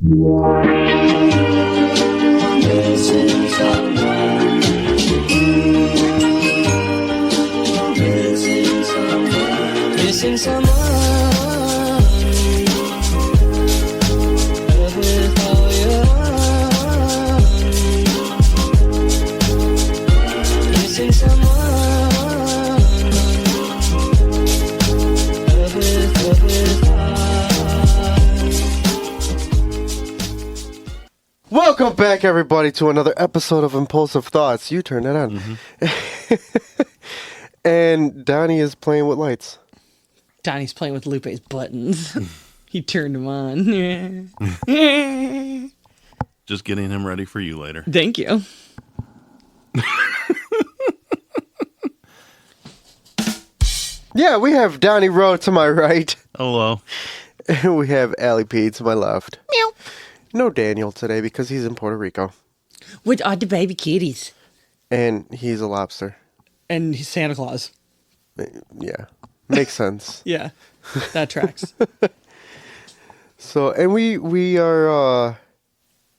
Missing someone. With all your missing someone. Welcome back, everybody, to another episode of Impulsive Thoughts. You turn it on. Mm-hmm. And Donnie is playing with lights. Donnie's playing with Lupe's buttons. He turned them on. Just getting him ready for you later. Thank you. Yeah, we have Donnie Rowe to my right. Hello. And we have Alli P to my left. Meow. No Daniel today because he's in Puerto Rico. With all the baby kitties. And he's a lobster. And he's Santa Claus. Yeah. Makes sense. Yeah. That tracks. So, and we are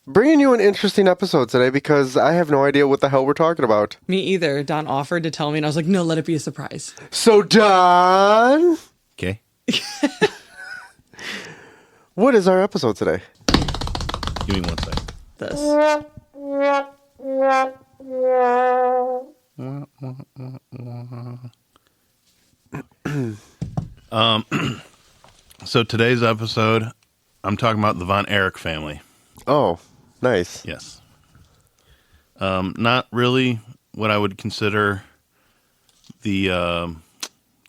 bringing you an interesting episode today because I have no idea what the hell we're talking about. Me either. Don offered to tell me, and I was like, no, let it be a surprise. So, Don. Okay. What is our episode today? Give me 1 second. This. So today's episode, I'm talking about the Von Erich family. Oh, nice. Yes. Not really what I would consider the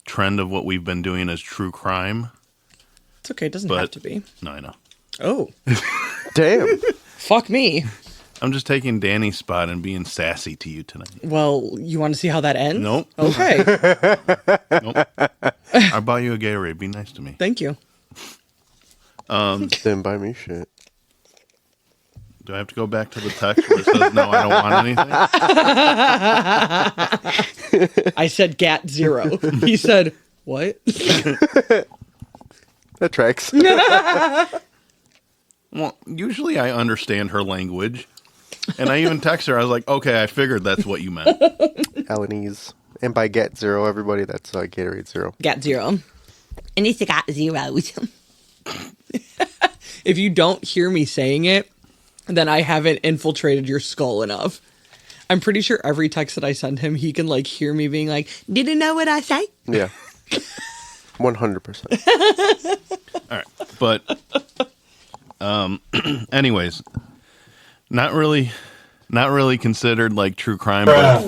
trend of what we've been doing as true crime. It's okay. It doesn't have to be. No, I know. Oh. Damn. Fuck me. I'm just taking Danny's spot and being sassy to you tonight. Well, you want to see how that ends? Nope. Okay. Nope. I bought you a Gatorade. Be nice to me. Thank you. Didn't buy me shit. Do I have to go back to the text where it says, no, I don't want anything? I said GAT 0. He said, what? That tracks. Well, usually I understand her language. And I even text her. I was like, okay, I figured that's what you meant. Alanese. And by Get Zero, everybody, that's Gatorade Zero. GAT 0. And it's got zeros. If you don't hear me saying it, then I haven't infiltrated your skull enough. I'm pretty sure every text that I send him, he can like hear me being like, didn't know what I say? Yeah. 100%. All right. But anyways, not really considered like true crime, but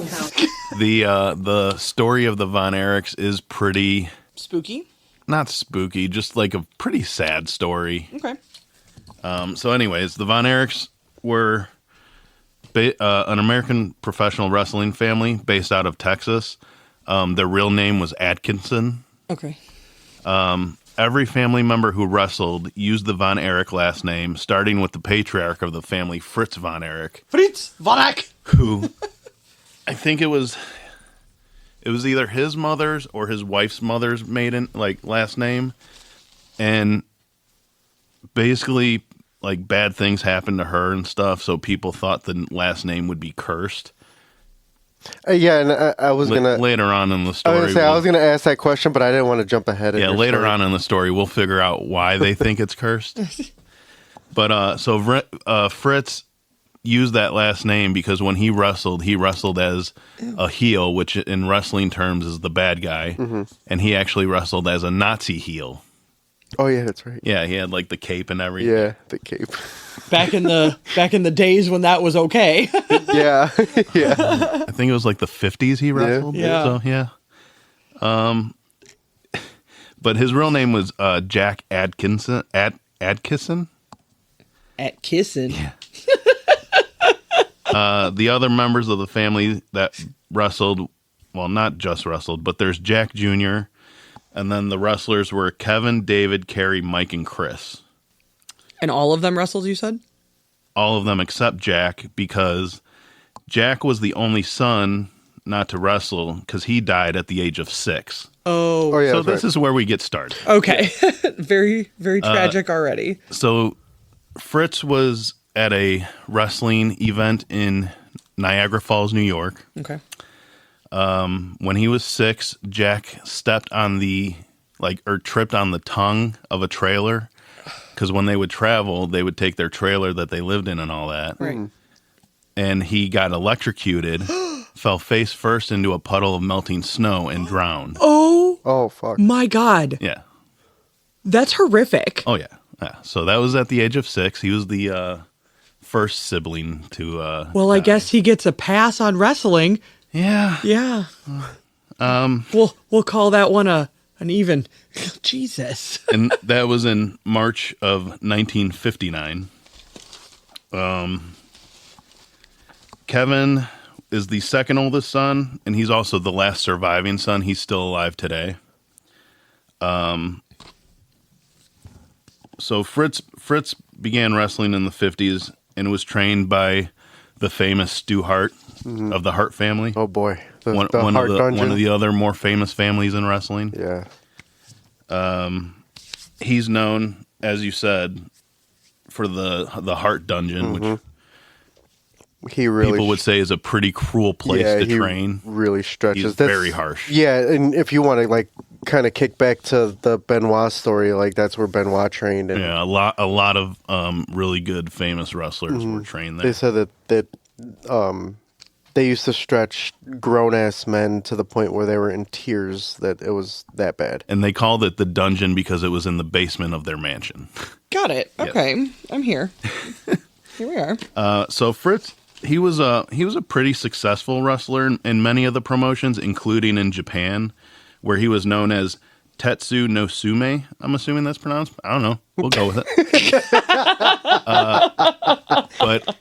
the story of the Von Erichs is pretty Spooky? not spooky, just like a pretty sad story. Okay. So anyways, the Von Erichs were an American professional wrestling family based out of Texas. Their real name was Atkinson. Okay. Every family member who wrestled used the Von Erich last name, starting with the patriarch of the family, Fritz Von Erich. Fritz Von Erich! Who, I think it was either his mother's or his wife's mother's maiden, like, last name. And basically, like, bad things happened to her and stuff, so people thought the last name would be cursed. Yeah, and I was going to... Later on in the story... I was going to ask that question, but I didn't want to jump ahead. Yeah, later on in the story, we'll figure out why they think it's cursed. But, so Fritz used that last name because when he wrestled as a heel, which in wrestling terms is the bad guy, and he actually wrestled as a Nazi heel. Oh, yeah, that's right. Yeah, he had, like, the cape and everything. Yeah, the cape. Back in the days when that was okay. Yeah, yeah. I think it was like the 50s he wrestled. Yeah. So, yeah. But his real name was Jack Adkisson. Adkisson? Atkinson. Yeah. The other members of the family that wrestled, well, not just wrestled, but there's Jack Jr., and then the wrestlers were Kevin, David, Kerry, Mike, and Chris. And all of them wrestled, you said? All of them except Jack, because Jack was the only son not to wrestle because he died at the age of 6. Oh, yeah. So this is where we get started. Okay. Very, very tragic already. So Fritz was at a wrestling event in Niagara Falls, New York. Okay. When he was 6, Jack stepped on tripped on the tongue of a trailer. Because when they would travel, they would take their trailer that they lived in and all that. Right. And he got electrocuted, fell face first into a puddle of melting snow and drowned. Oh, fuck. My God. Yeah. That's horrific. Oh, yeah. Yeah. So that was at the age of 6. He was the first sibling to. Well, I guess he gets a pass on wrestling. Yeah. Yeah. We'll call that one an even. Jesus. And that was in March of 1959. Kevin is the second oldest son, and he's also the last surviving son. He's still alive today. So Fritz began wrestling in the 50s and was trained by the famous Stu Hart of the Hart family. Oh, boy. One of the other more famous families in wrestling. Yeah. He's known, as you said, for the Hart Dungeon, which he really people would say is a pretty cruel place to train. Really stretches. He's very harsh. Yeah, and if you want to like kind of kick back to the Benoit story, like that's where Benoit trained. And Yeah, a lot of really good famous wrestlers were trained there. they said that they used to stretch grown ass men to the point where they were in tears. That it was that bad. And they called it the dungeon because it was in the basement of their mansion. Got it. Okay. I'm here. Here we are. So Fritz, he was a pretty successful wrestler in many of the promotions, including in Japan, where he was known as Tetsu no Sume. I'm assuming that's pronounced. I don't know. We'll go with it. But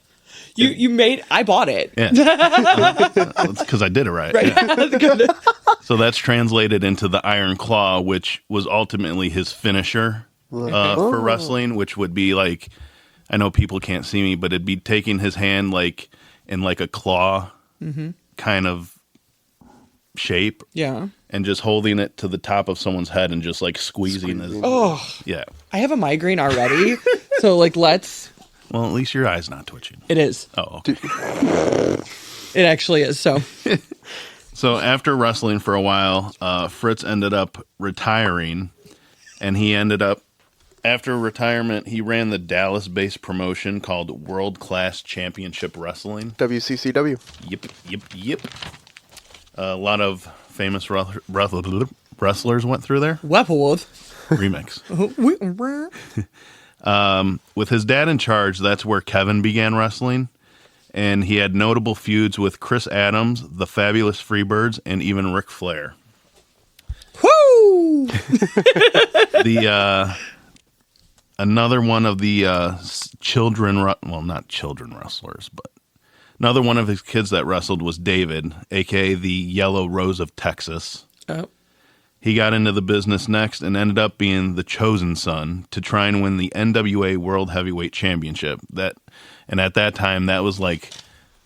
I bought it. yeah, that's because I did it right. Yeah. So that's translated into the Iron Claw, which was ultimately his finisher for wrestling, which would be like, I know people can't see me, but it'd be taking his hand like in like a claw kind of shape. Yeah. And just holding it to the top of someone's head and just like squeezing his. Oh, Yeah. I have a migraine already. So let's. Well, at least your eye's not twitching. It is. Oh, okay. It actually is. So. So after wrestling for a while, Fritz ended up retiring, and he ended up, after retirement, he ran the Dallas-based promotion called World Class Championship Wrestling. WCCW. Yep. A lot of famous wrestlers went through there. Weaplewood. Remix. With his dad in charge, that's where Kevin began wrestling. And he had notable feuds with Chris Adams, the Fabulous Freebirds, and even Ric Flair. Woo! Another one of the not children wrestlers, but another one of his kids that wrestled was David, a.k.a. the Yellow Rose of Texas. Oh. He got into the business next and ended up being the chosen son to try and win the NWA World Heavyweight Championship. And at that time, that was like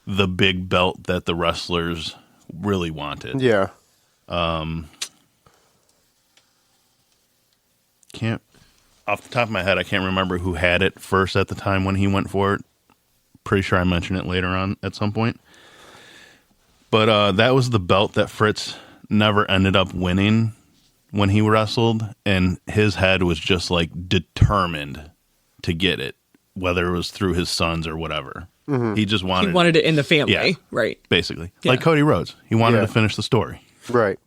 the big belt that the wrestlers really wanted. Yeah. Can't off the top of my head, I can't remember who had it first at the time when he went for it. Pretty sure I mentioned it later on at some point. But that was the belt that Fritz never ended up winning when he wrestled, and his head was just like determined to get it, whether it was through his sons or whatever. He just wanted it in the family, Yeah. right? Basically, Yeah. like Cody Rhodes. He wanted Yeah. to finish the story. Right.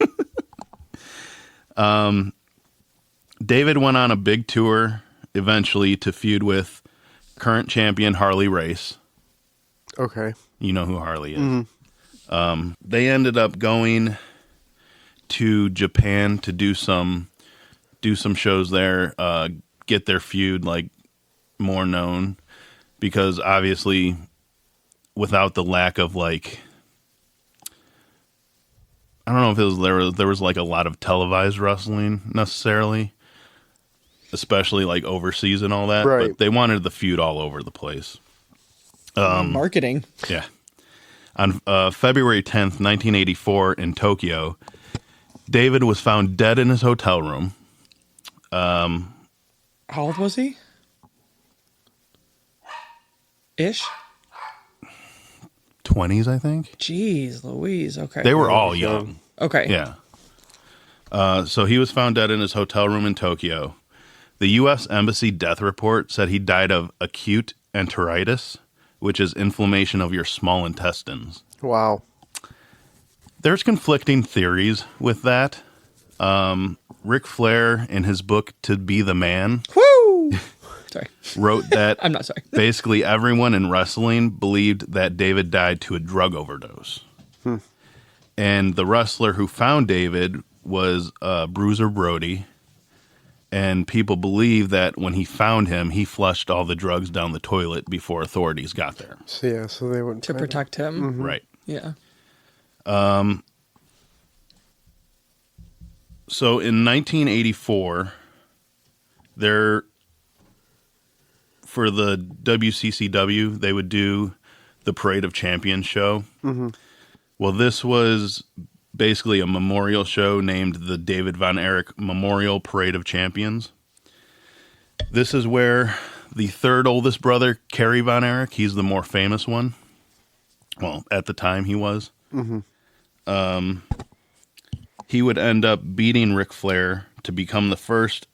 David went on a big tour eventually to feud with current champion Harley Race. Okay. You know who Harley is. They ended up going to Japan to do some shows there, get their feud like more known, because obviously without the lack of like, I don't know if it was there was like a lot of televised wrestling necessarily, especially like overseas and all that. Right. But they wanted the feud all over the place. Marketing. Yeah. On February 10th, 1984 in Tokyo, David was found dead in his hotel room. How old was he? Ish. 20s, I think. Jeez, Louise. Okay. They were all young. Okay. Yeah. So he was found dead in his hotel room in Tokyo. The U.S. Embassy death report said he died of acute enteritis, which is inflammation of your small intestines. Wow. There's conflicting theories with that. Ric Flair, in his book To Be the Man, Woo! Sorry. wrote that I'm not sorry. basically everyone in wrestling believed that David died to a drug overdose. And the wrestler who found David was Bruiser Brody. And people believe that when he found him, he flushed all the drugs down the toilet before authorities got there. So they wouldn't To find protect him. Right. Yeah. So in 1984, for the WCCW, they would do the Parade of Champions show. Well, this was basically a memorial show named the David Von Erich Memorial Parade of Champions. This is where the third oldest brother, Kerry Von Erich, he's the more famous one. Well, at the time he was. He would end up beating Ric Flair to become the first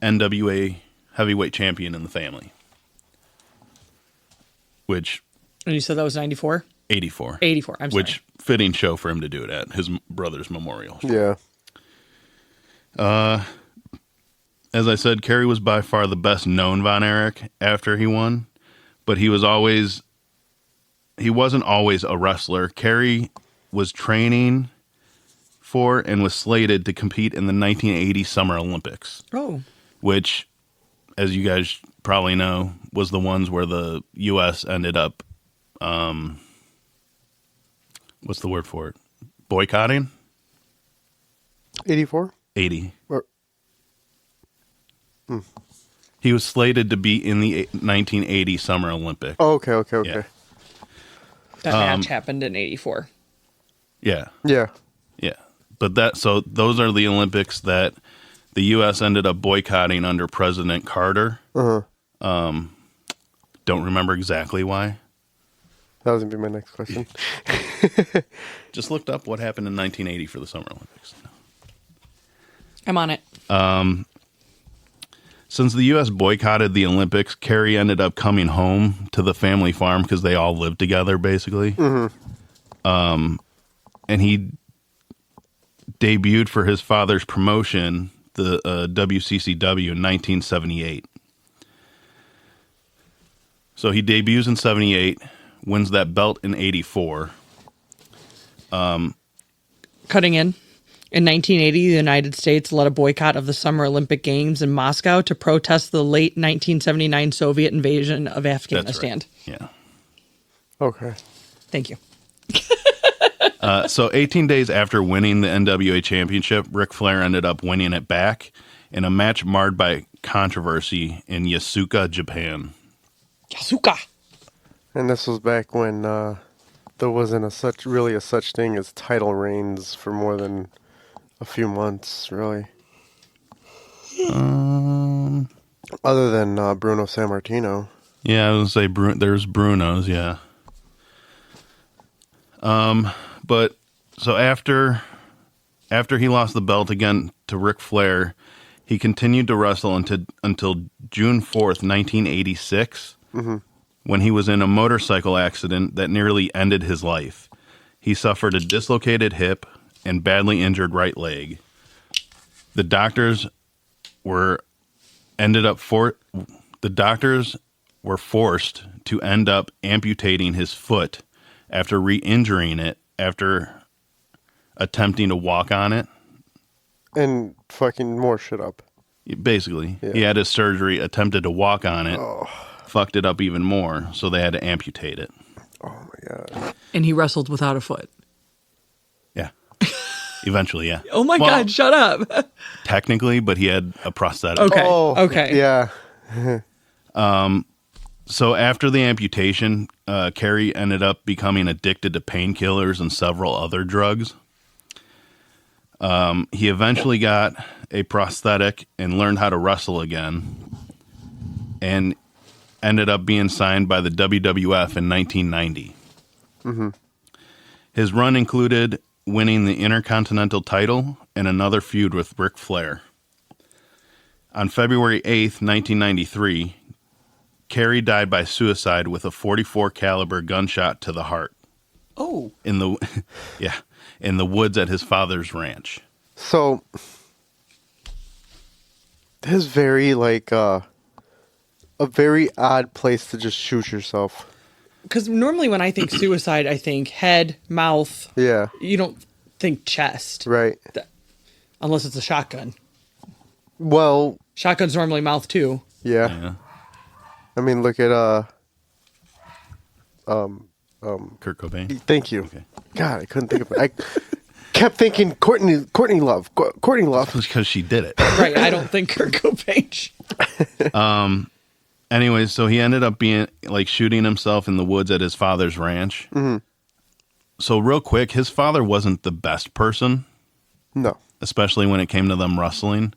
NWA heavyweight champion in the family. Which... And you said that was 94? 84. 84, I'm sorry. Which fitting show for him to do it at, his brother's memorial show. Yeah. As I said, Kerry was by far the best known Von Erich after he won, but he wasn't always a wrestler. Kerry was training for and was slated to compete in the 1980 Summer Olympics, Oh. which, as you guys probably know, was the ones where the U.S. ended up, what's the word for it? Boycotting? 84? 80. Or, He was slated to be in the 1980 Summer Olympics. oh, okay. Yeah. That match happened in 84. Yeah. Yeah. Yeah. But those are the Olympics that the U.S. ended up boycotting under President Carter. Don't remember exactly why. That was going to be my next question. Just looked up what happened in 1980 for the Summer Olympics. I'm on it. Since the U.S. boycotted the Olympics, Kerry ended up coming home to the family farm because they all lived together, basically. And he debuted for his father's promotion, the WCCW, in 1978. So he debuts in 78, wins that belt in 84. Cutting in. In 1980, the United States led a boycott of the Summer Olympic Games in Moscow to protest the late 1979 Soviet invasion of Afghanistan. That's right. Yeah. Okay. Thank you. So 18 days after winning the NWA championship, Ric Flair ended up winning it back in a match marred by controversy in Yasuka, Japan. Yasuka. And this was back when there wasn't a such thing as title reigns for more than a few months, really. Other than Bruno Sammartino. Yeah, I was going to say there's Bruno's, yeah. But so after he lost the belt again to Ric Flair, he continued to wrestle until June 4th, 1986, when he was in a motorcycle accident that nearly ended his life. He suffered a dislocated hip and badly injured right leg. The doctors were forced to end up amputating his foot after re-injuring it after attempting to walk on it. And fucking more shit up. Basically, Yeah. he had his surgery, attempted to walk on it, fucked it up even more, so they had to amputate it. Oh my God. And he wrestled without a foot. Yeah. Eventually, yeah. Oh my Well, God, shut up. Technically, but he had a prosthetic. Okay. Oh, Okay. Yeah. So after the amputation, Kerry ended up becoming addicted to painkillers and several other drugs. He eventually got a prosthetic and learned how to wrestle again. And ended up being signed by the WWF in 1990. His run included winning the Intercontinental title and another feud with Ric Flair. On February 8th, 1993, Kerry died by suicide with a .44 caliber gunshot to the heart Oh. in the woods at his father's ranch. So, this is very, like, a very odd place to just shoot yourself. Because normally when I think suicide, I think head, mouth. Yeah. You don't think chest. Right. Unless it's a shotgun. Well, Shotgun's normally mouth too. yeah. Yeah. I mean, look at, Kurt Cobain. thank you. Okay. God, I couldn't think of it. I kept thinking Courtney Love. Courtney Love. Because she did it. Right, I don't think Kurt Cobain. Anyways, so he ended up being like shooting himself in the woods at his father's ranch. So real quick, his father wasn't the best person, No. especially when it came to them wrestling.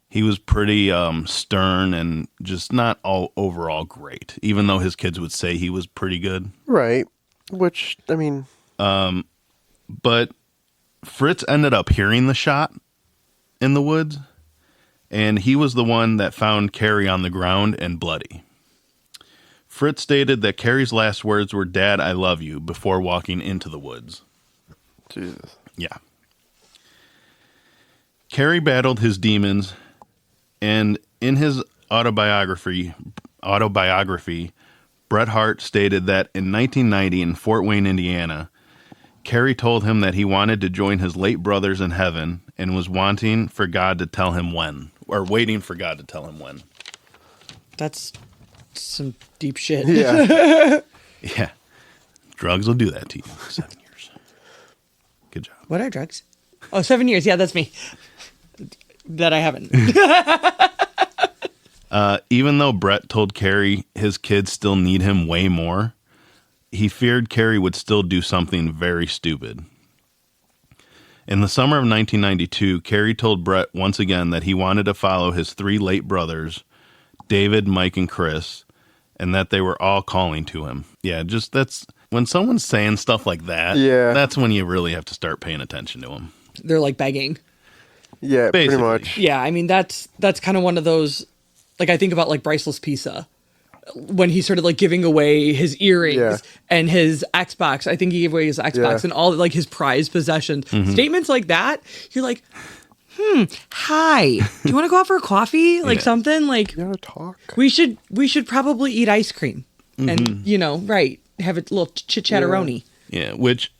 He was pretty stern and just not all overall great, even though his kids would say he was pretty good. Right. Which, I mean, But Fritz ended up hearing the shot in the woods, and he was the one that found Kerry on the ground and bloody. Fritz stated that Kerry's last words were, "Dad, I love you," before walking into the woods. Jesus. Yeah. Kerry battled his demons, and in his autobiography, Bret Hart stated that in 1990 in Fort Wayne, Indiana, Kerry told him that he wanted to join his late brothers in heaven and was waiting for God to tell him when. That's some deep shit. Yeah. Yeah. Drugs will do that to you. 7 years. Good job. What are drugs? Oh, 7 years. Yeah, that's me. That I haven't. Even though Brett told Kerry his kids still need him way more, he feared Kerry would still do something very stupid. In the summer of 1992, Kerry told Brett once again that he wanted to follow his 3 late brothers, David, Mike, and Chris, and that they were all calling to him. Yeah, just that's when someone's saying stuff like that. Yeah. That's when you really have to start paying attention to them. They're like begging. Yeah, Basically. pretty much. Yeah, I mean that's kind of one of those. Like I think about like Bryceless Pizza when he started like giving away his earrings Yeah. and his Xbox. I think he gave away his Xbox Yeah. and all like his prized possessions. Statements like that, you're like, hi, do you want to go out for a coffee? Like Yeah. something like You gotta talk. we should probably eat ice cream and right, have a little chit chatteroni. Yeah, which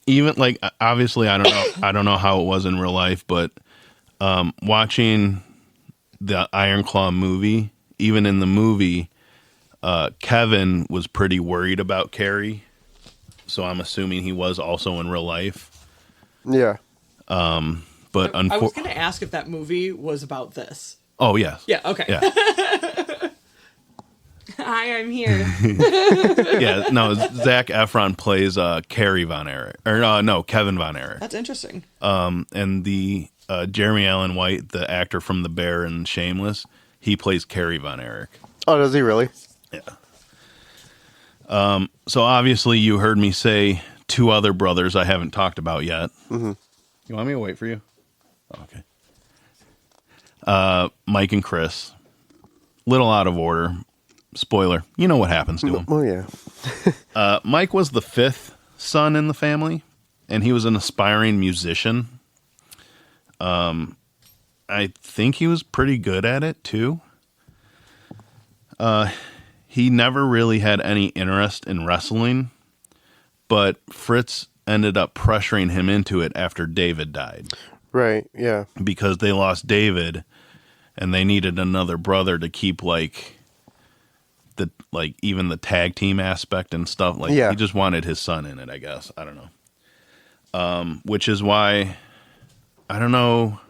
even like obviously I don't know how it was in real life, but watching the Iron Claw movie, even in the movie, Kevin was pretty worried about Kerry, so I'm assuming he was also in real life. Yeah. But I was going to ask if that movie was about this. oh yes, Yeah. Okay. yeah, Hi, I'm here. yeah. No, Zac Efron plays Kerry Von Erich, or no, Kevin Von Erich. That's interesting. And the Jeremy Allen White, the actor from The Bear and Shameless, he plays Kerry Von Erich. Oh, does he really? Yeah. So obviously you heard me say 2 other brothers I haven't talked about yet. Mm-hmm. You want me to wait for you? Oh, okay. Mike and Chris. Little out of order. Spoiler. You know what happens to them. Oh, yeah. Mike was the 5th son in the family, and he was an aspiring musician. I think he was pretty good at it, too. He never really had any interest in wrestling, but Fritz ended up pressuring him into it after David died, Right, yeah. because they lost David and they needed another brother to keep even the tag team aspect and stuff. Like Yeah. he just wanted his son in it, I guess. I don't know. Which is why I don't know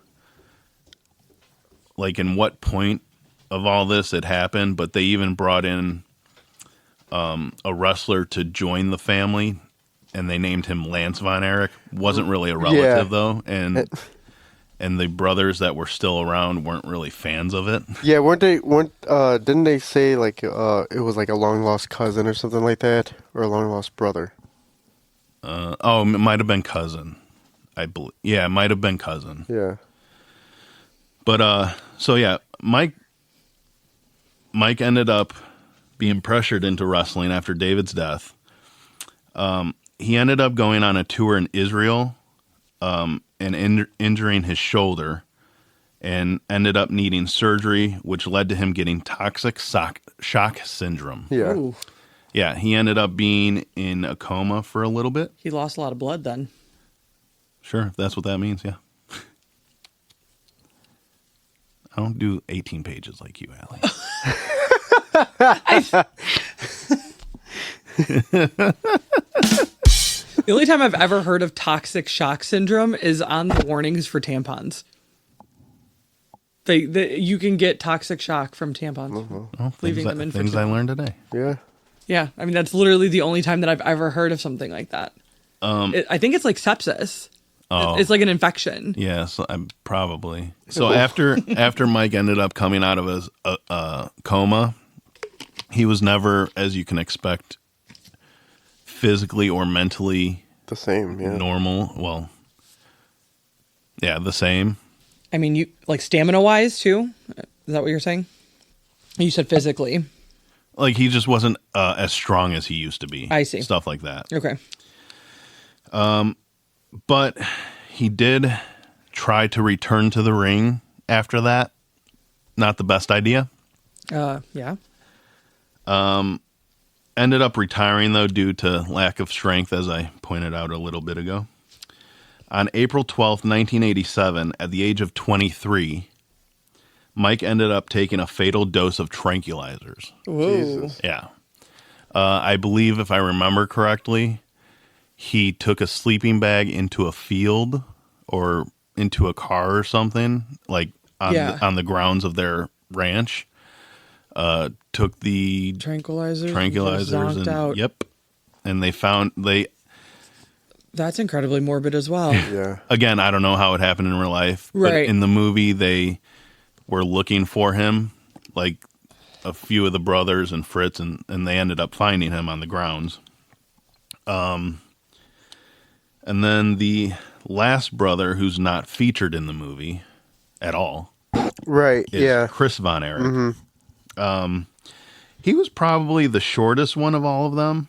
like in what point of all this it happened, but they even brought in a wrestler to join the family, and they named him Lance Von Erich. Wasn't really a relative though, and and the brothers that were still around weren't really fans of it. Yeah, didn't they say like it was like a long lost cousin or something like that, or a long lost brother? It might have been cousin. I believe. Yeah, it might have been cousin. Yeah. But so yeah, Mike ended up being pressured into wrestling after David's death. He ended up going on a tour in Israel and injuring his shoulder, and ended up needing surgery, which led to him getting toxic shock syndrome. Yeah. Ooh, Yeah, he ended up being in a coma for a little bit. he lost a lot of blood then. Sure, if that's what that means, yeah. I don't do 18 pages like you, Allie. The only time I've ever heard of toxic shock syndrome is on the warnings for tampons. You can get toxic shock from tampons. Well, Leaving them in for things too I long. learned today. Yeah. Yeah, I mean that's literally the only time that I've ever heard of something like that. I think it's like sepsis. It's like an infection. Yes, I'm probably. So after Mike ended up coming out of his coma, he was never, as you can expect, physically or mentally The same. Yeah. normal. Well, yeah, the same. I mean, you like stamina wise too. Is that what you're saying? You said physically. Like he just wasn't as strong as he used to be. I see. Stuff like that. Okay. But he did try to return to the ring after that. Not the best idea. Yeah. Ended up retiring, though, due to lack of strength, as I pointed out a little bit ago. On April 12th, 1987, at the age of 23, Mike ended up taking a fatal dose of tranquilizers. Whoa. Jesus. Yeah. I believe, if I remember correctly, he took a sleeping bag into a field or into a car or something, like on the grounds of their ranch. Took the Tranquilizers. tranquilizers Zonked and out. yep. And That's incredibly morbid as well. Yeah. again, I don't know how it happened in real life, but Right. in the movie they were looking for him, like a few of the brothers and Fritz, and they ended up finding him on the grounds. And then the last brother, who's not featured in the movie at all, Right. is Yeah. Chris Von Erich. He was probably the shortest one of all of them,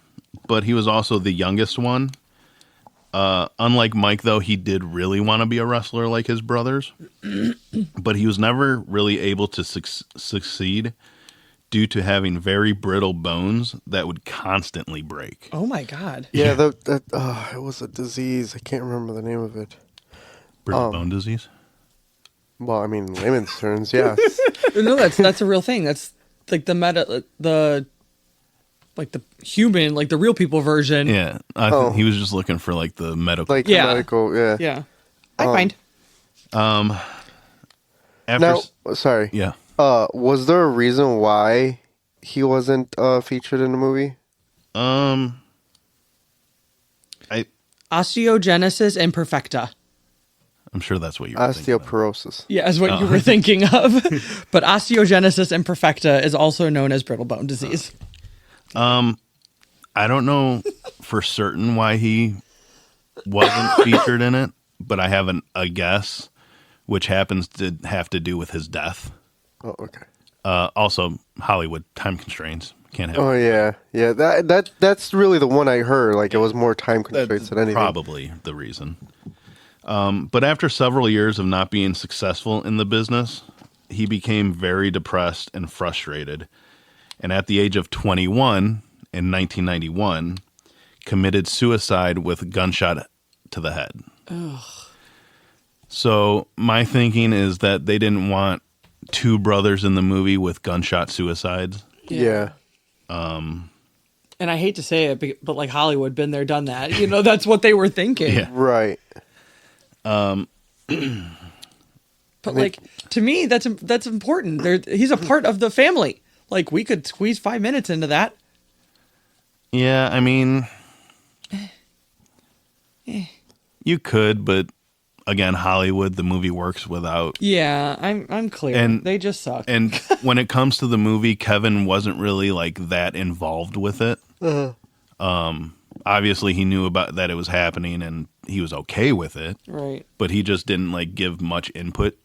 but he was also the youngest one. Unlike Mike, though, he did really want to be a wrestler like his brothers, but he was never really able to succeed due to having very brittle bones that would constantly break. Oh my god. Yeah. It was a disease. I can't remember the name of it. Brittle bone disease? Well, I mean, layman's terms. Yeah. No, that's a real thing. That's like the human, like the real people version. Yeah. I think he was just looking for like the medical. Like Yeah. medical. Yeah. Yeah. I find. After, Now, sorry. yeah. Was there a reason why he wasn't featured in the movie? Osteogenesis imperfecta. I'm sure that's what you were thinking of. Osteoporosis. Yeah, is what you were thinking of. But osteogenesis imperfecta is also known as brittle bone disease. I don't know for certain why he wasn't featured in it, but I have a guess, which happens to have to do with his death. Oh, okay. Also, Hollywood time constraints can't have. Oh yeah, yeah. That's really the one I heard. Like it was more time constraints than anything. Probably the reason. But after several years of not being successful in the business, he became very depressed and frustrated. And at the age of 21 in 1991, committed suicide with a gunshot to the head. Ugh. So my thinking is that they didn't want two brothers in the movie with gunshot suicides. Yeah. And I hate to say it, but like Hollywood, been there, done that. You know, that's what they were thinking. Yeah. Right. But like to me, that's important. He's a part of the family. Like we could squeeze 5 minutes into that. Yeah, I mean, you could, but again, Hollywood, the movie works without. Yeah, I'm clear. And- they just suck. And when it comes to the movie, Kevin wasn't really like that involved with it. Obviously, he knew about that it was happening, and he was okay with it. Right. But he just didn't like give much input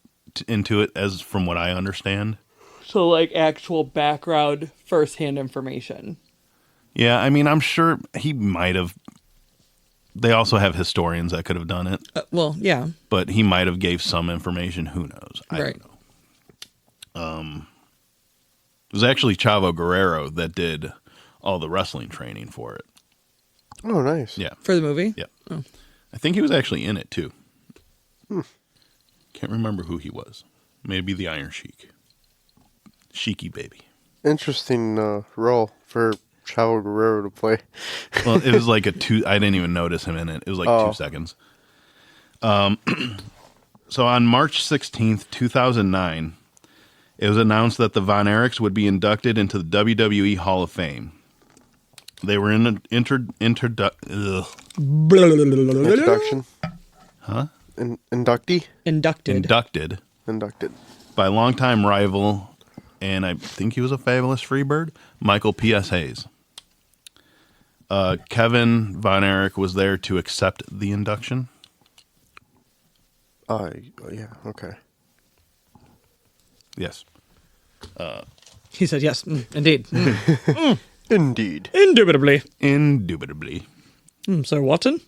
into it, as from what I understand. So, like, actual background, first-hand information. Yeah, I mean, I'm sure he might have. They also have historians that could have done it, Well, yeah. but he might have gave some information. Who knows? I Right. don't know. It was actually Chavo Guerrero that did all the wrestling training for it. Oh, nice. Yeah, For the movie? yeah. Oh. I think he was actually in it too. Can't remember who he was. Maybe the Iron Sheik. Sheiky baby. Interesting role for Chavo Guerrero to play. Well, it was like I didn't even notice him in it. It was like 2 seconds. So on March 16th, 2009, it was announced that the Von Erichs would be inducted into the WWE Hall of Fame. They were in an Introduction. Huh? Inductee? Inducted. Inducted. by longtime rival, and I think he was a fabulous Freebird, Michael P.S. Hayes. Kevin Von Erich was there to accept the induction. Yeah, okay. Yes. He said yes, indeed. Indeed. Indubitably. Indubitably. So Watson?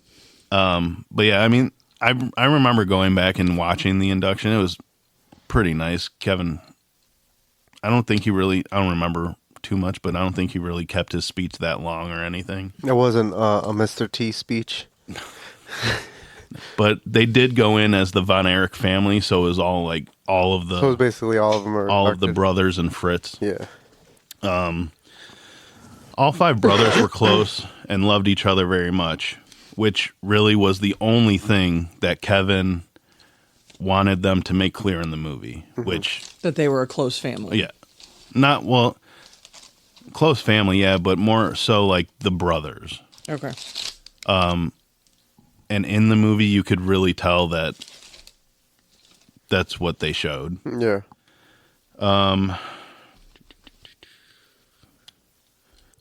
But yeah, I mean, I remember going back and watching the induction. It was pretty nice. Kevin, I don't remember too much, but I don't think he really kept his speech that long or anything. It wasn't a Mr. T speech. But they did go in as the Von Erich family, so it was all of the So it was basically all of them are all of the inducted. brothers and Fritz. Yeah. All five brothers were close and loved each other very much, which really was the only thing that Kevin wanted them to make clear in the movie, which, That they were a close family. yeah, close family, yeah, but more so like the brothers. Okay. And in the movie, you could really tell that that's what they showed. Yeah.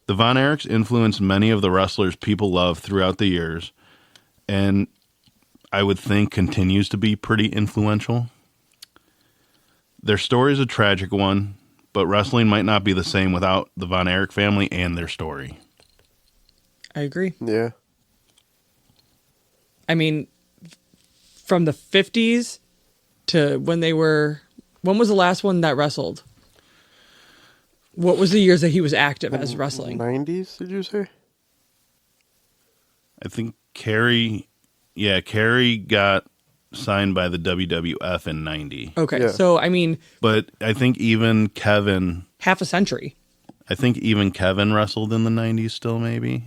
The Von Erichs influenced many of the wrestlers people love throughout the years, and I would think continues to be pretty influential. Their story is a tragic one, but wrestling might not be the same without the Von Erich family and their story. I agree. Yeah. I mean, from the 50s to when was the last one that wrestled? What was the years that he was active as wrestling? 90s, did you say? I think Kerry got signed by the WWF in 90. Okay, Yeah. so I mean, But I think even Kevin half a century. wrestled in the 90s still, maybe.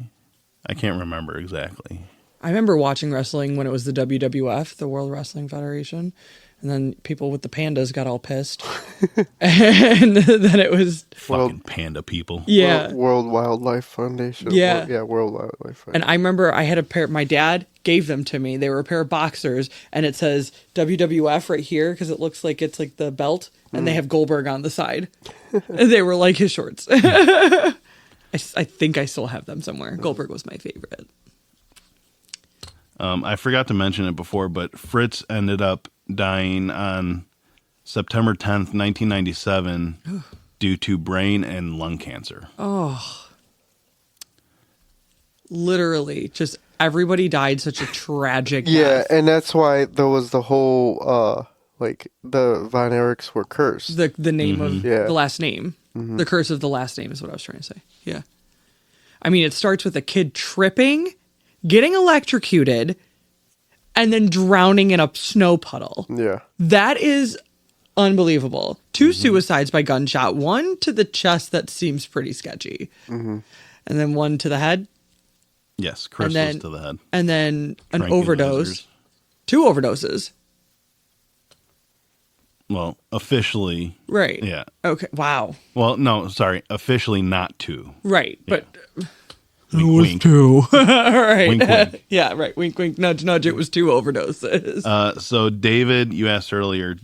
I can't remember exactly. I remember watching wrestling when it was the WWF, the World Wrestling Federation, and then people with the pandas got all pissed. And then it was... Fucking panda people. Yeah. World Wildlife Foundation. Yeah. World Wildlife Foundation. And I remember I had a pair, my dad gave them to me. They were a pair of boxers, and it says WWF right here because it looks like it's like the belt, and they have Goldberg on the side. And they were like his shorts. I think I still have them somewhere. Goldberg was my favorite. I forgot to mention it before, but Fritz ended up dying on September 10th, 1997 due to brain and lung cancer. Literally, just everybody died such a tragic Yeah, death. and that's why there was the whole, the Von Erichs were cursed. The name of Yeah. the last name. The curse of the last name is what I was trying to say. Yeah. I mean, it starts with a kid tripping, getting electrocuted, and then drowning in a snow puddle. Yeah. That is unbelievable. 2 suicides by gunshot. One to the chest that seems pretty sketchy. And then one to the head. Yes, Chris And then- was to the head. And then an Frankie overdose. Lazarus. 2 overdoses. Well, officially, Right. yeah. Okay. Wow. Well, no, sorry, officially not two. Right. But Wink, wink. 2. All right. Wink, wink. Yeah, right. Wink, wink, nudge, nudge. It was 2 overdoses. So David, you asked earlier,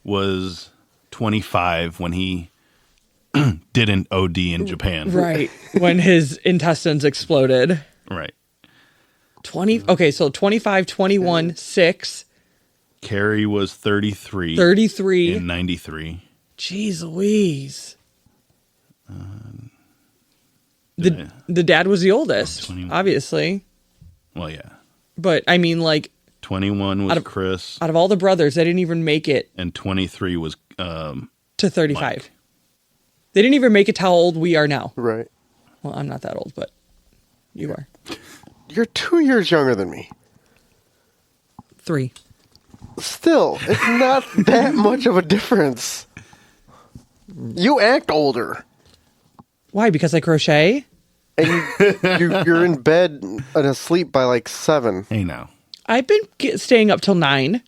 was 25 when he didn't OD in Japan. Right. When his intestines exploded. Right. 20. Okay, so 25, 21, 6. Carrie was 33. 33. In 93. Jeez Louise. The dad was the oldest, 21. obviously. Well, yeah. But, I mean, like, 21 was Chris. out of all the brothers, they didn't even make it And 23 was to 35. Mike. They didn't even make it to how old we are now. Right. Well, I'm not that old, but you are. You're 2 years younger than me. 3. Still, it's not that much of a difference. You act older. Why? Because I crochet? And you're in bed and asleep by like 7. Hey, now. I've been staying up till 9.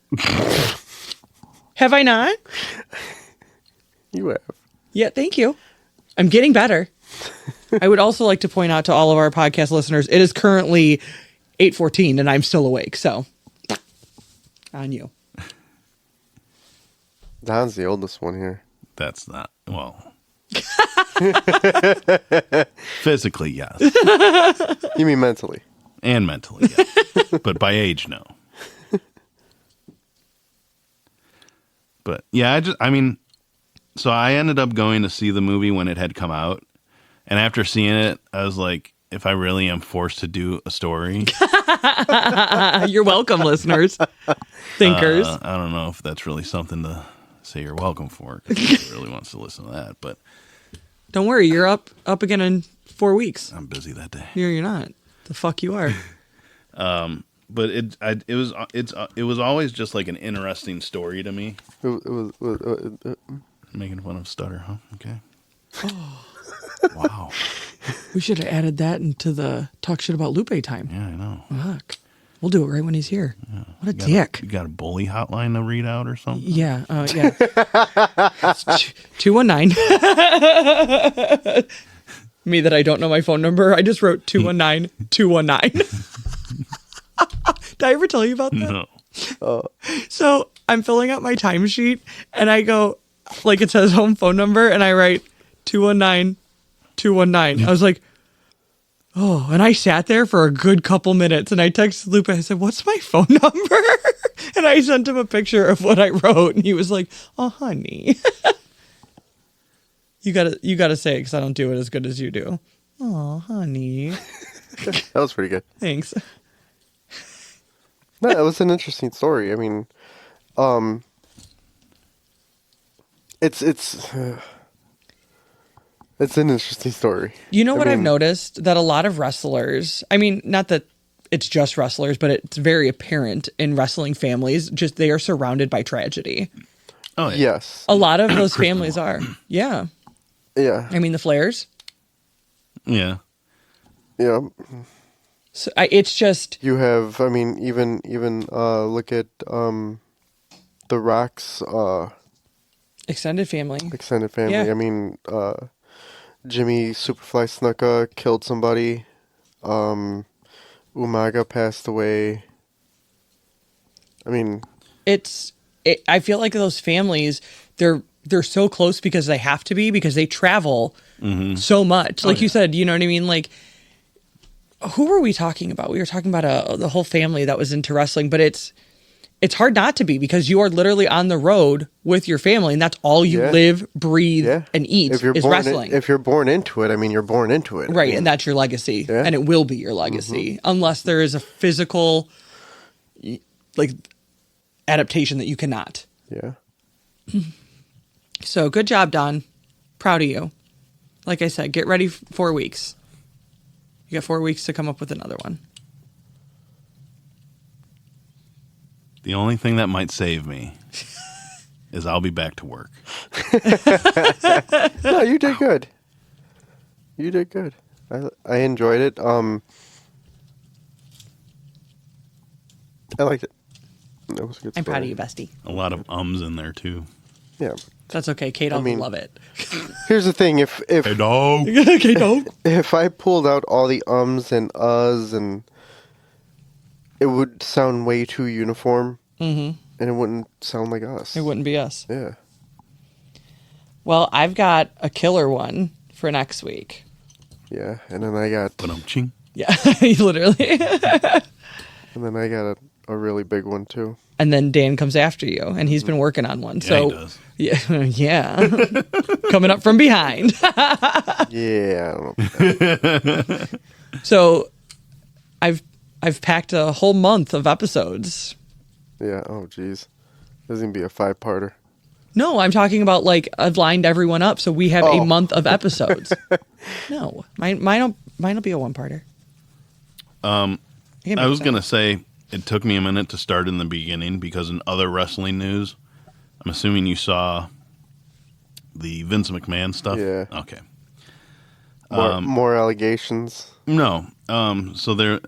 Have I not? You have. Yeah, thank you. I'm getting better. I would also like to point out to all of our podcast listeners, it is currently 8:14 and I'm still awake. So, on you. Don's the oldest one here. That's not, well. Physically, yes. You mean mentally? And mentally, yes. But by age, no. But yeah, so I ended up going to see the movie when it had come out. And after seeing it, I was like, if I really am forced to do a story, You're welcome, listeners. Thinkers. I don't know if that's really something to say you're welcome for, because nobody really wants to listen to that. But Don't worry, you're up again in 4 weeks. I'm busy that day. You're not. The fuck you are. But it was always just like an interesting story to me. It was Making fun of stutter, huh? Okay. Wow. We should have added that into the talk shit about Lupe time. Yeah, I know. Fuck. We'll do it right when he's here. What a dick. You got a bully hotline to read out or something? Yeah. Yeah. It's 219. Me that I don't know my phone number. I just wrote 219-219. Did I ever tell you about that? No. So I'm filling out my timesheet and I go, like it says home phone number, and I write 219-219. I was like, oh, and I sat there for a good couple minutes and I texted Lupe. I said, what's my phone number? And I sent him a picture of what I wrote and he was like, oh, honey. You gotta say it because I don't do it as good as you do. Oh, honey. that was pretty good. Thanks. No, it was an interesting story. I mean, it's an interesting story. You know what I've mean- noticed? That a lot of wrestlers, I mean, not that it's just wrestlers, but it's very apparent in wrestling families, just they are surrounded by tragedy. Oh, yeah. Yes. A lot of those families are. Yeah. Yeah. I mean, the Flairs. Yeah. Yeah. So it's just, You have, I mean, even look at The Rock's extended family. extended family. Yeah. I mean, Jimmy Superfly Snuka killed somebody. Umaga passed away. I mean, I feel like those families, they're so close because they have to be, because they travel so much. Like you said, you know what I mean? Like, who were we talking about? We were talking about the whole family that was into wrestling, but it's hard not to be, because you are literally on the road with your family and that's all you live, breathe, and eat is wrestling. If you're born into it, I mean, you're born into it. Right, I mean, and that's your legacy, Yeah. and it will be your legacy unless there is a physical, like, adaptation that you cannot. Yeah. So good job, Don. Proud of you. Like I said, get ready 4 weeks. You got 4 weeks to come up with another one. The only thing that might save me is I'll be back to work. No, you did good. You did good. I enjoyed it. I liked it. That was a good story. I'm proud of you, bestie. A lot of ums in there, too. Yeah. That's okay. Kate, I'll love it. Here's the thing: if Hey, dog. Okay, no. if I pulled out all the ums and uhs, and it would sound way too uniform, and it wouldn't sound like us. It wouldn't be us. Yeah. Well, I've got a killer one for next week. Yeah, and then I got Ba-dum-ching. Yeah, literally. a really big one too. And then Dan comes after you, and he's been working on one. Yeah, So he does. yeah. Coming up from behind. Yeah, I don't know. So I've packed a whole month of episodes. Yeah. Oh, geez. This is gonna be a 5-parter. No, I'm talking about like I've lined everyone up, so we have a Oh. month of episodes. No, mine'll be a 1-parter. I was going to say it took me a minute to start in the beginning because in other wrestling news, I'm assuming you saw the Vince McMahon stuff. Yeah. Okay. More allegations. No. So there,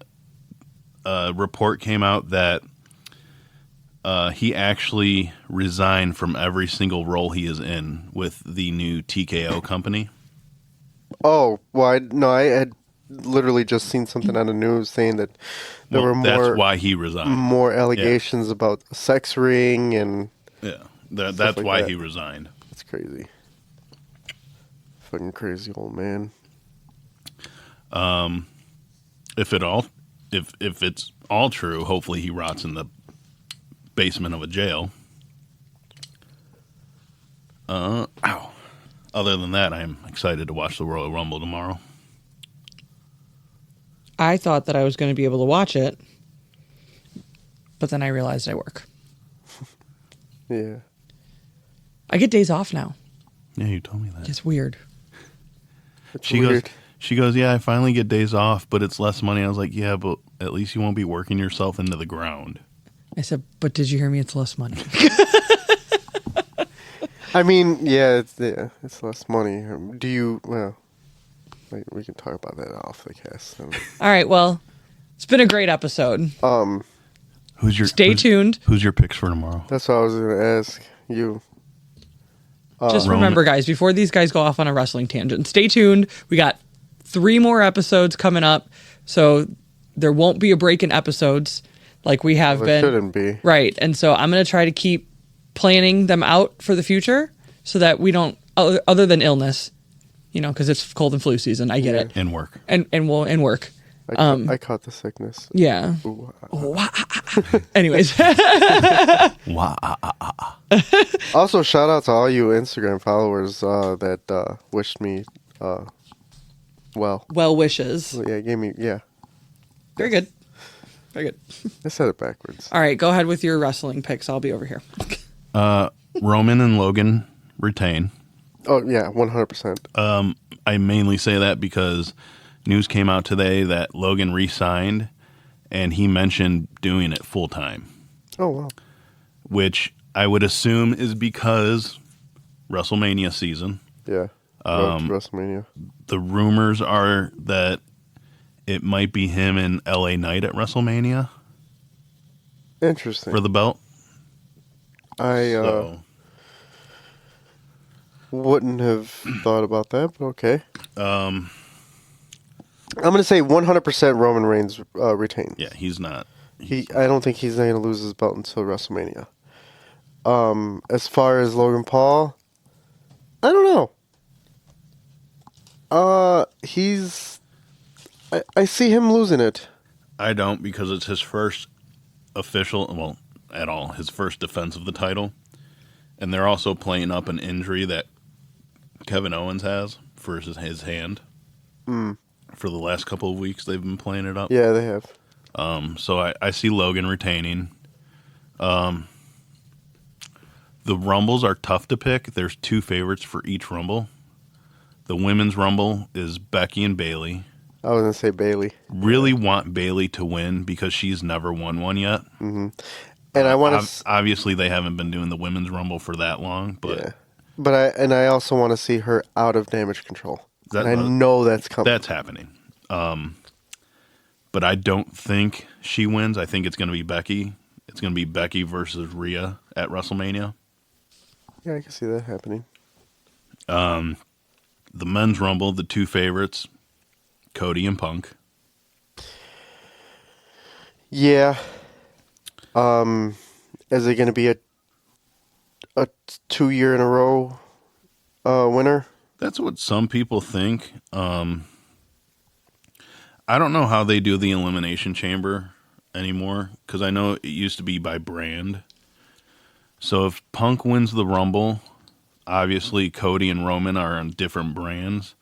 a report came out that he actually resigned from every single role he is in with the new TKO company. Oh, well, I had literally just seen something on the news saying that there were more. That's why he resigned. More allegations about a sex ring, and Yeah. That's like why that. he resigned. it's crazy. Fucking crazy old man. If it's all true, hopefully he rots in the basement of a jail. Ow. Other than that, I'm excited to watch the Royal Rumble tomorrow. I thought that I was going to be able to watch it, but then I realized I work. Yeah. I get days off now. Yeah, you told me that. It's weird. It's She weird. goes, yeah, I finally get days off, but it's less money. I was like, yeah, but at least you won't be working yourself into the ground. I said, but did you hear me? It's less money. I mean, it's less money. Do you? Well, we can talk about that off the cast. All right. Well, it's been a great episode. Stay tuned. Who's your picks for tomorrow? That's what I was going to ask you. Just Roman. remember, guys, before these guys go off on a wrestling tangent, stay tuned. We got 3 more episodes coming up, so there won't be a break in episodes like we have Well, been. it shouldn't be. Right. And so I'm going to try to keep planning them out for the future so that we don't, other than illness, because it's cold and flu season. I get it. And work. And work. I caught the sickness. Yeah. Ooh, Anyways. Wow. Also, shout out to all you Instagram followers that wished me well. Well wishes. Yeah, gave me, yeah. Very good. Very good. I said it backwards. All right. Go ahead with your wrestling picks. I'll be over here. Roman and Logan retain. Oh, yeah, 100%. I mainly say that because news came out today that Logan re-signed, and he mentioned doing it full time, Oh, wow. which I would assume is because WrestleMania season. Yeah. Road to WrestleMania. The rumors are that it might be him and LA Knight at WrestleMania Interesting. for the belt. I So, wouldn't have thought about that, but okay. I'm going to say 100% Roman Reigns retains. yeah, he's not. I don't think he's going to lose his belt until WrestleMania. As far as Logan Paul, I don't know. I see him losing it. I don't, because it's his first his first defense of the title. And they're also playing up an injury that Kevin Owens has for his hand. For the last couple of weeks, they've been playing it up. Yeah, they have. So I see Logan retaining. The Rumbles are tough to pick. There's 2 favorites for each Rumble. The Women's Rumble is Becky and Bayley. I was going to say Bailey. Really want Bayley to win because she's never won one yet. Mm-hmm. And I want to... Obviously, they haven't been doing the Women's Rumble for that long, but... Yeah. But I also want to see her out of Damage Control. And I know that's coming. That's happening. But I don't think she wins. I think it's going to be Becky. It's going to be Becky versus Rhea at WrestleMania. Yeah, I can see that happening. The men's rumble, the two favorites, Cody and Punk. Yeah. Is it going to be a 2 year in a row winner? That's what some people think. I don't know how they do the Elimination Chamber anymore, because I know it used to be by brand. So if Punk wins the Rumble, obviously Cody and Roman are on different brands.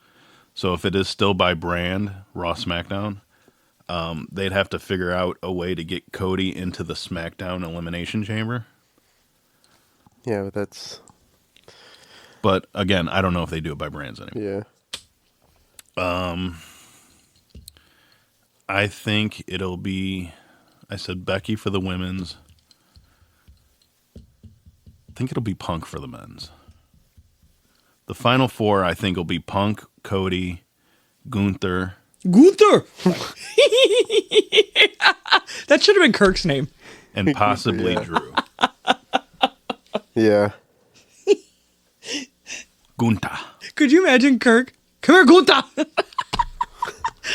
So if it is still by brand, Raw, SmackDown, they'd have to figure out a way to get Cody into the SmackDown Elimination Chamber. Yeah, but that's... But again, I don't know if they do it by brands anymore. Yeah. I think it'll be, I said Becky for the women's. I think it'll be Punk for the men's. The final four, I think, will be Punk, Cody, Gunther. Gunther! That should have been Kirk's name. And possibly Yeah. Drew. Yeah. Gunther. Could you imagine Kirk? Come here, Gunther!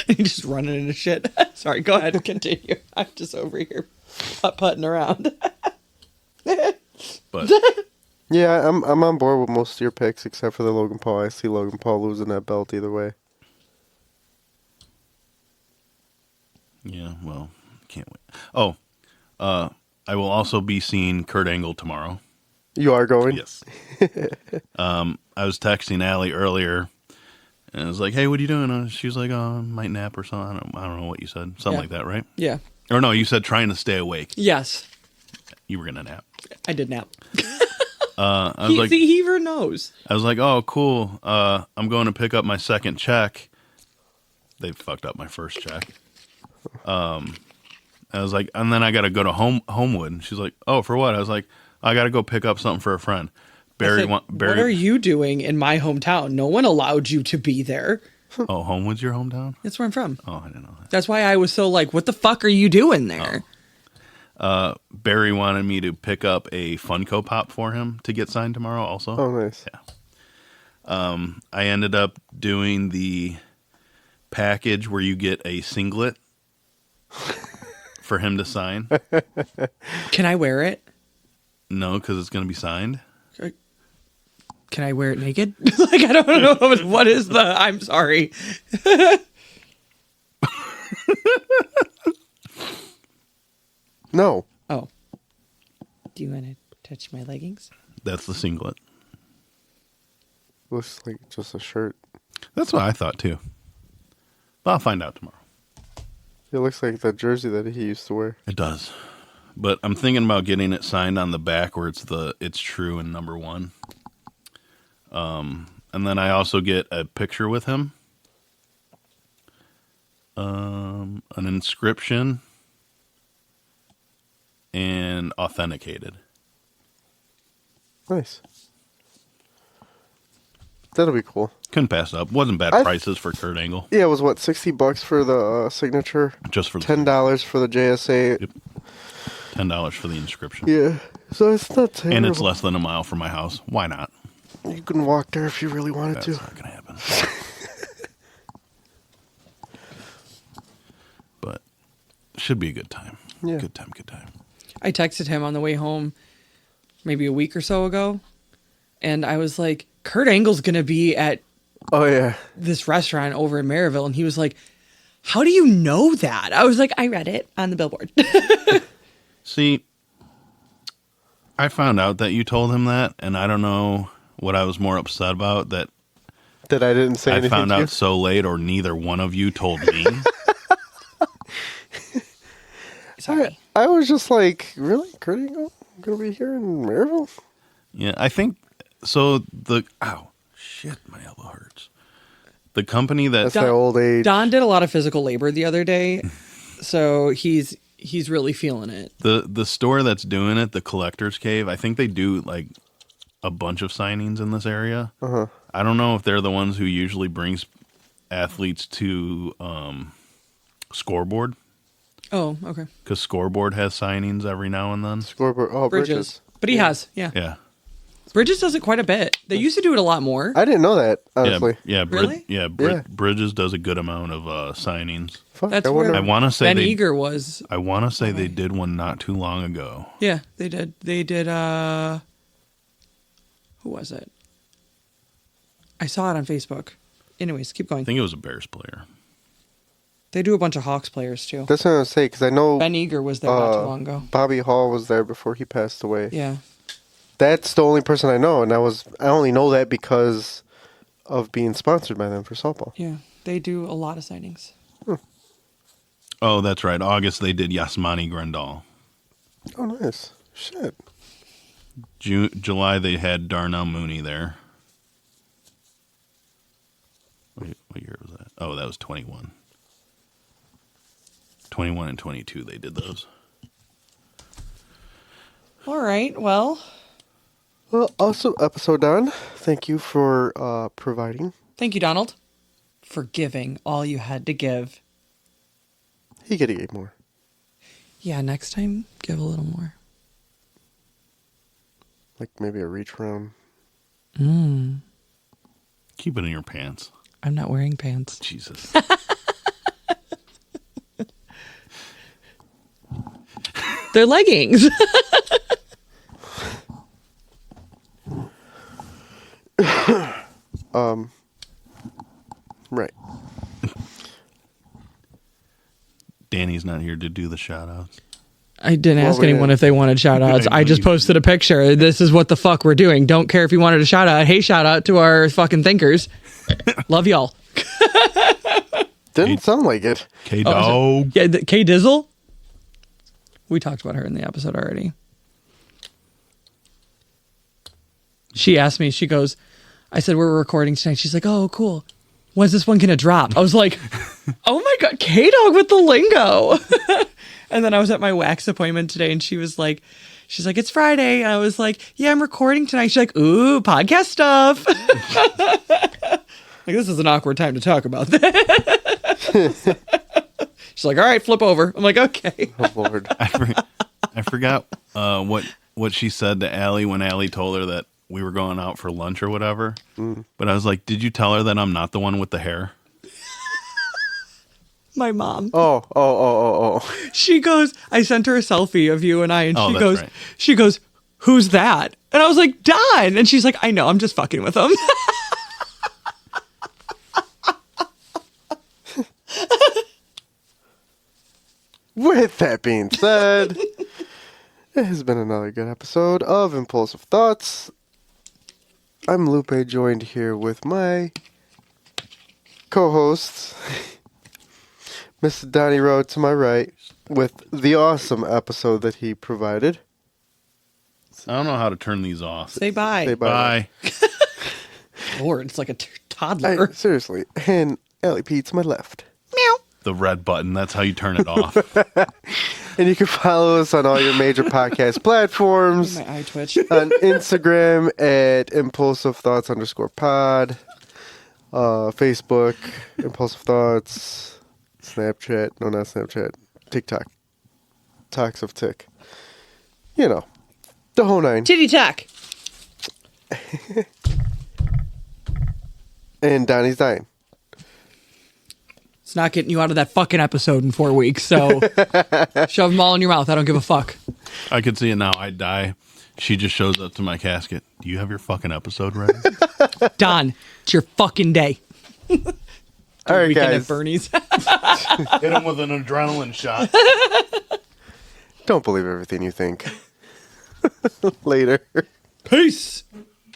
And he's just running into shit. Sorry, go ahead and continue. I'm just over here putt-putting around. But Yeah, I'm on board with most of your picks except for the Logan Paul. I see Logan Paul losing that belt either way. yeah, well, can't wait. Oh, I will also be seeing Kurt Angle tomorrow. You are going? Yes. I was texting Alli earlier, and I was like, "Hey, what are you doing?" She was like, "Oh, I might nap or something." I don't know what you said. Something Yeah. like that, right? Yeah. Or no, you said trying to stay awake. Yes. You were gonna nap. I did nap. I was like, he even knows. I was like, "Oh, cool. I'm going to pick up my second check." They fucked up my first check. I was like, and then I got to go to Homewood. And she's like, "Oh, for what?" I was like, "I got to go pick up something for a friend." Barry, What are you doing in my hometown? No one allowed you to be there. Oh, Homewood's your hometown? That's where I'm from. Oh, I didn't know that. That's why I was so like, what the fuck are you doing there? Barry wanted me to pick up a Funko Pop for him to get signed tomorrow also. Oh, nice. Yeah. I ended up doing the package where you get a singlet for him to sign. Can I wear it? No, because it's going to be signed. Can I wear it naked? Like, I don't know. What is the... I'm sorry. No. Oh. Do you want to touch my leggings? That's the singlet. Looks like just a shirt. That's what I thought too. But I'll find out tomorrow. It looks like that jersey that he used to wear. It does. But I'm thinking about getting it signed on the back where it's true in number 1. And then I also get a picture with him. An inscription. And authenticated. Nice. That'll be cool. Couldn't pass up. Wasn't bad prices for Kurt Angle. Yeah, it was what, $60 for the signature? Just for the $10 for the JSA. Yep. $10 for the inscription. Yeah. So it's not terrible. And it's less than a mile from my house. Why not? You can walk there if you really wanted That's to. not gonna happen. But should be a good time. Yeah. Good time, good time. I texted him on the way home maybe a week or so ago. And I was like, Kurt Angle's going to be at Oh, yeah. this restaurant over in Maryville. And he was like, how do you know that? I was like, I read it on the billboard. See, I found out that you told him that, and I don't know what I was more upset about, that That I didn't say I anything found to you? out so late or neither one of you told me. Sorry. I was just like, really? Kurt Angle going to be here in Maryville? Yeah, I think so. Ow, shit, my elbow hurts. The company that That's my old age. Don did a lot of physical labor the other day. So he's really feeling it. the store that's doing it, the Collector's Cave, I think they do like a bunch of signings in this area. Uh-huh. I don't know if they're the ones who usually brings athletes to Scoreboard, Oh, okay. because Scoreboard has signings every now and then. Scoreboard. Oh, Bridges. But he has, yeah. Yeah. Bridges does it quite a bit. They used to do it a lot more. I didn't know that, honestly. Really? Yeah. Bridges does a good amount of signings. Fuck, That's I wonder. where I want to say Ben they. Eager was. I want to say they did one not too long ago. Yeah, they did. They did. Who was it? I saw it on Facebook. Anyways, keep going. I think it was a Bears player. They do a bunch of Hawks players too. That's what I was going to say, because I know Ben Eager was there not too long ago. Bobby Hall was there before he passed away. Yeah. That's the only person I know, and I only know that because of being sponsored by them for softball. Yeah. They do a lot of signings. Oh, that's right. August they did Yasmani Grandal. Oh, nice. Shit. July they had Darnell Mooney there. Wait, what year was that? Oh, that was 21. 21 and 22 they did those. All right. Well, Awesome episode, Don. Thank you for providing. thank you, Donald, for giving all you had to give. He could have gave more. Yeah, next time, give a little more. Like maybe a reach round. Keep it in your pants. I'm not wearing pants. Jesus. They're leggings. Right. Danny's not here to do the shout outs. I didn't ask we anyone didn't. if they wanted shout outs. I just posted a picture. This is what the fuck we're doing. Don't care if you wanted a shout out. Hey, shout out to our fucking thinkers. Love y'all. Didn't sound like it. K-Dog. Yeah, Kay Dizzle. We talked about her in the episode already. She asked me, she goes, I said, we're recording tonight. She's like, oh, cool. When's this one going to drop? I was like, oh my God, K-Dog with the lingo. And then I was at my wax appointment today and she's like, it's Friday. And I was like, yeah, I'm recording tonight. She's like, ooh, podcast stuff. Like, this is an awkward time to talk about that. She's like, all right, flip over. I'm like, okay. Oh, Lord. I forgot what she said to Alli when Alli told her that we were going out for lunch or whatever. But I was like, did you tell her that I'm not the one with the hair? My mom. Oh. She goes, I sent her a selfie of you and I, and Oh, she that's goes, right. who's that? And I was like, Don. And she's like, I know, I'm just fucking with him. With that being said, it has been another good episode of Impulsive Thoughts. I'm Lupe, joined here with my co-hosts, Mr. Donnie Rowe to my right, with the awesome episode that he provided. I don't know how to turn these off. Say bye. Say bye. Bye. Lord, it's like a toddler. Seriously. And Allie P to my left. Meow. The red button. That's how you turn it off. And you can follow us on all your major podcast platforms. My eye twitch. On Instagram at Impulsive Thoughts _pod. Facebook, Impulsive Thoughts. Snapchat. No, not Snapchat. TikTok. Talks of Tick. You know. The whole nine. Titty tack. And Donnie's dying. It's not getting you out of that fucking episode in 4 weeks, so shove them all in your mouth. I don't give a fuck. I could see it now. I die. She just shows up to my casket. Do you have your fucking episode ready? Don, it's your fucking day. All right, Weekend guys. at Bernie's. Hit him with an adrenaline shot. Don't believe everything you think. Later. Peace.